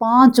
5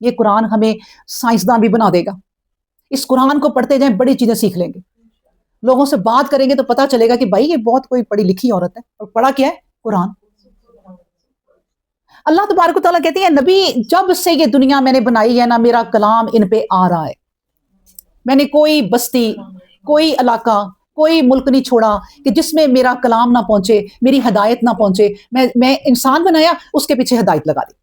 یہ قرآن ہمیں سائنسدان بھی بنا دے گا. اس قرآن کو پڑھتے جائیں بڑی چیزیں سیکھ لیں گے. لوگوں سے بات کریں گے تو پتا چلے گا کہ بھائی یہ بہت کوئی پڑھی لکھی عورت ہے اور پڑھا کیا ہے قرآن. اللہ تبارک و تعالیٰ کہتی ہے نبی جب سے یہ دنیا میں نے بنائی ہے نا میرا کلام ان پہ آ رہا ہے. میں نے کوئی بستی کوئی علاقہ کوئی ملک نہیں چھوڑا کہ جس میں میرا کلام نہ پہنچے میری ہدایت نہ پہنچے. میں انسان بنایا اس کے پیچھے ہدایت لگا دی.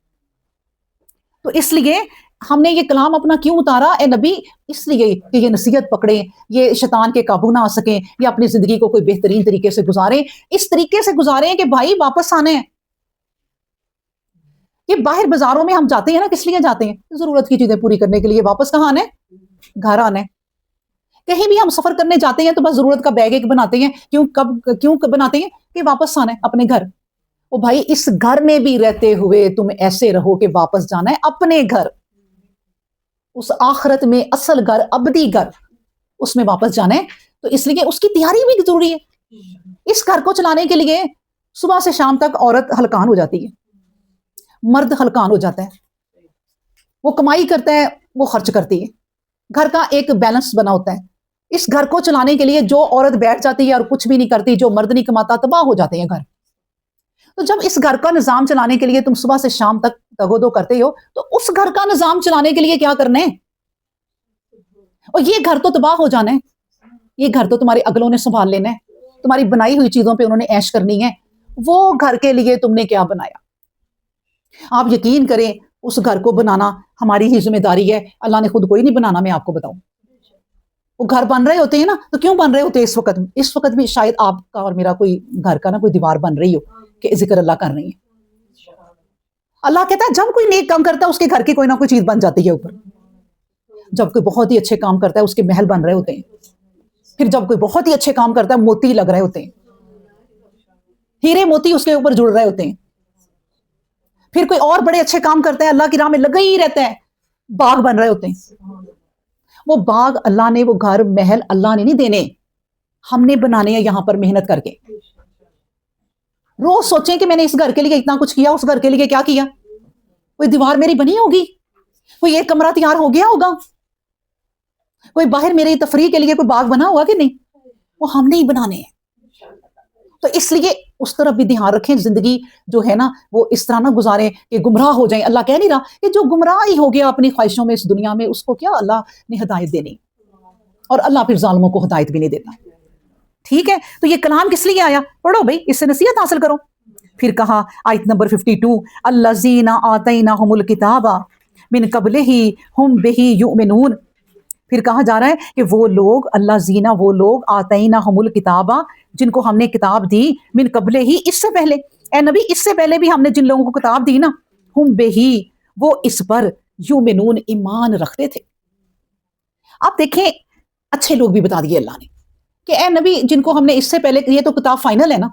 تو اس لیے ہم نے یہ کلام اپنا کیوں اتارا اے نبی؟ اس لیے کہ یہ نصیحت پکڑیں, یہ شیطان کے قابو نہ آ سکیں, یا اپنی زندگی کو کوئی بہترین طریقے سے گزاریں. اس طریقے سے گزاریں کہ بھائی واپس آنے ہیں. یہ باہر بازاروں میں ہم جاتے ہیں نا کس لیے جاتے ہیں؟ ضرورت کی چیزیں پوری کرنے کے لیے. واپس کہاں آنا ہے؟ گھر آنا ہے. کہیں بھی ہم سفر کرنے جاتے ہیں تو بس ضرورت کا بیگ ایک بناتے ہیں. کیوں بناتے ہیں؟ کہ واپس آنا ہے اپنے گھر. او بھائی اس گھر میں بھی رہتے ہوئے تم ایسے رہو کہ واپس جانا ہے اپنے گھر, اس آخرت میں اصل گھر ابدی گھر, اس میں واپس جانا ہے. تو اس لیے اس کی تیاری بھی ضروری ہے. اس گھر کو چلانے کے لیے صبح سے شام تک عورت ہلکان ہو جاتی ہے, مرد ہلکان ہو جاتا ہے. وہ کمائی کرتا ہے, وہ خرچ کرتی ہے. گھر کا ایک بیلنس بنا ہوتا ہے. اس گھر کو چلانے کے لیے جو عورت بیٹھ جاتی ہے اور کچھ بھی نہیں کرتی, جو مرد نہیں کماتا, تباہ ہو جاتے ہیں گھر. تو جب اس گھر کا نظام چلانے کے لیے تم صبح سے شام تک دگو کرتے ہو تو اس گھر کا نظام چلانے کے لیے کیا کرنا ہے؟ اور یہ گھر تو تباہ ہو جانا ہے. یہ گھر تو تمہارے اگلوں نے سنبھال لینا ہے. تمہاری بنائی ہوئی چیزوں پہ انہوں نے عیش کرنی ہے. وہ گھر کے لیے تم نے کیا بنایا؟ آپ یقین کریں اس گھر کو بنانا ہماری ہی ذمہ داری ہے. اللہ نے خود کوئی نہیں بنانا. میں آپ کو بتاؤں, وہ گھر بن رہے ہوتے ہیں نا, تو کیوں بن رہے ہوتے ہیں اس وقت بھی شاید آپ کا اور میرا کوئی گھر کا نا کوئی دیوار بن رہی ہو کہ ذکر اللہ کر رہی ہے. اللہ کہتا ہے جب کوئی نیک کام کرتا ہے اس کے گھر کی کوئی نہ کوئی چیز بن جاتی ہے اوپر. جب کوئی بہت ہی اچھے کام کرتا ہے اس کے محل بن رہے ہوتے ہیں. پھر جب کوئی بہت ہی اچھے کام کرتا ہے موتی لگ رہے ہوتے ہیں, ہیرے موتی اس کے اوپر جڑ رہے ہوتے ہیں. پھر کوئی اور بڑے اچھے کام کرتا ہے, اللہ کی راہ میں لگا ہی رہتا ہے, باغ بن رہے ہوتے ہیں. وہ باغ اللہ نے, وہ گھر محل اللہ نے نہیں دینے, ہم نے بنانے ہیں یہاں پر محنت کر کے. روز سوچیں کہ میں نے اس گھر کے لیے اتنا کچھ کیا, اس گھر کے لیے کیا کیا. کوئی دیوار میری بنی ہوگی, کوئی ایک کمرہ تیار ہو گیا ہوگا, کوئی باہر میری تفریح کے لیے کوئی باغ بنا ہوگا کہ نہیں. وہ ہم نے ہی بنانے ہیں. تو اس لیے اس طرف بھی دھیان رکھیں, زندگی جو ہے نا وہ اس طرح نہ گزاریں کہ گمراہ ہو جائیں. اللہ کہہ نہیں رہا کہ جو گمراہ ہی ہو گیا اپنی خواہشوں میں اس دنیا میں, اس کو کیا اللہ نے ہدایت دینی, اور اللہ پھر ظالموں کو ہدایت بھی نہیں دیتا. ٹھیک ہے, تو یہ کلام کس لیے آیا؟ پڑھو بھائی, اس سے نصیحت حاصل کرو. پھر کہا آیت نمبر 52, الذین آتیناہم الکتاب من قبلہ ہم بہ یؤمنون. پھر کہا جا رہا ہے کہ وہ لوگ, اللہ زینا وہ لوگ, آتیناہم الکتاب جن کو ہم نے کتاب دی, من قبلہ ہی اس سے پہلے, اے نبی اس سے پہلے بھی ہم نے جن لوگوں کو کتاب دی نا, ہم بہ وہ اس پر یؤمنون ایمان رکھتے تھے. آپ دیکھیں اچھے لوگ بھی بتا دیے اللہ نے کہ اے نبی جن کو ہم نے اس سے پہلے, یہ تو کتاب فائنل ہے نا,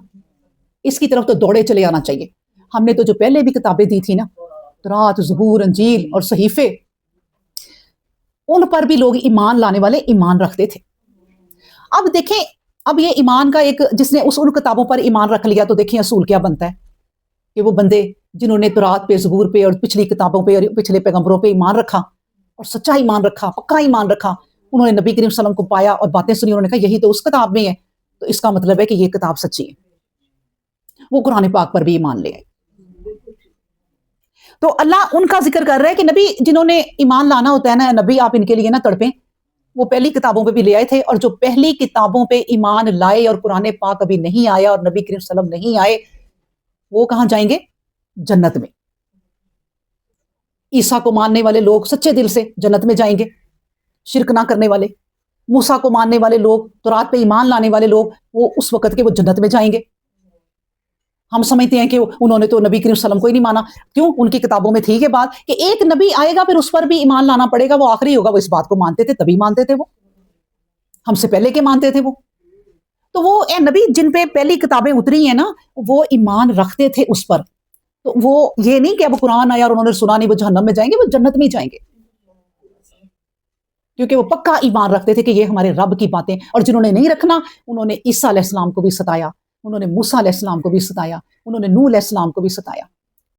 اس کی طرف تو دوڑے چلے آنا چاہیے. ہم نے تو جو پہلے بھی کتابیں دی تھی نا, تورات, زبور, انجیل اور صحیفے, ان پر بھی لوگ ایمان لانے والے ایمان رکھتے تھے. اب دیکھیں, اب یہ ایمان کا ایک, جس نے ان کتابوں پر ایمان رکھ لیا تو دیکھیں اصول کیا بنتا ہے کہ وہ بندے جنہوں نے تورات پہ, زبور پہ اور پچھلی کتابوں پہ اور پچھلے پیغمبروں پہ ایمان رکھا اور سچا ایمان رکھا, پکا ایمان رکھا, انہوں نے نبی کریم صلی اللہ علیہ وسلم کو پایا اور باتیں سنی, انہوں نے کہا یہی تو اس کتاب میں ہے, تو اس کا مطلب ہے کہ یہ کتاب سچی ہے. وہ قرآن پاک پر بھی ایمان لے آئے. تو اللہ ان کا ذکر کر رہا ہے کہ نبی جنہوں نے ایمان لانا ہوتا ہے نا, نبی آپ ان کے لیے نہ تڑپیں. وہ پہلی کتابوں پہ بھی لے آئے تھے, اور جو پہلی کتابوں پہ ایمان لائے اور قرآن پاک ابھی نہیں آیا اور نبی کریم صلی اللہ علیہ وسلم نہیں آئے, وہ کہاں جائیں گے؟ جنت میں. عیسیٰ کو ماننے والے لوگ سچے دل سے جنت میں جائیں گے, شرک نہ کرنے والے. موسیٰ کو ماننے والے لوگ, تورات پہ ایمان لانے والے لوگ, وہ اس وقت کے وہ جنت میں جائیں گے. ہم سمجھتے ہیں کہ انہوں نے تو نبی کریم صلی اللہ علیہ وسلم کو ہی نہیں مانا. کیوں؟ ان کی کتابوں میں تھی یہ بات کہ ایک نبی آئے گا پھر اس پر بھی ایمان لانا پڑے گا, وہ آخری ہوگا. وہ اس بات کو مانتے تھے, تبھی مانتے تھے, وہ ہم سے پہلے کے مانتے تھے وہ. تو وہ اے نبی جن پہ پہلی کتابیں اتری ہیں نا, وہ ایمان رکھتے تھے اس پر. تو وہ یہ نہیں کہ اب قرآن آیا اور انہوں نے سنا نہیں, وہ جہنم میں جائیں گے, وہ جنت میں جائیں گے, کیونکہ وہ پکا ایمان رکھتے تھے کہ یہ ہمارے رب کی باتیں. اور جنہوں نے نہیں رکھنا, انہوں نے عیسیٰ علیہ السلام کو بھی ستایا, انہوں نے موسیٰ علیہ السلام کو بھی ستایا, انہوں نے نوح علیہ السلام کو بھی ستایا.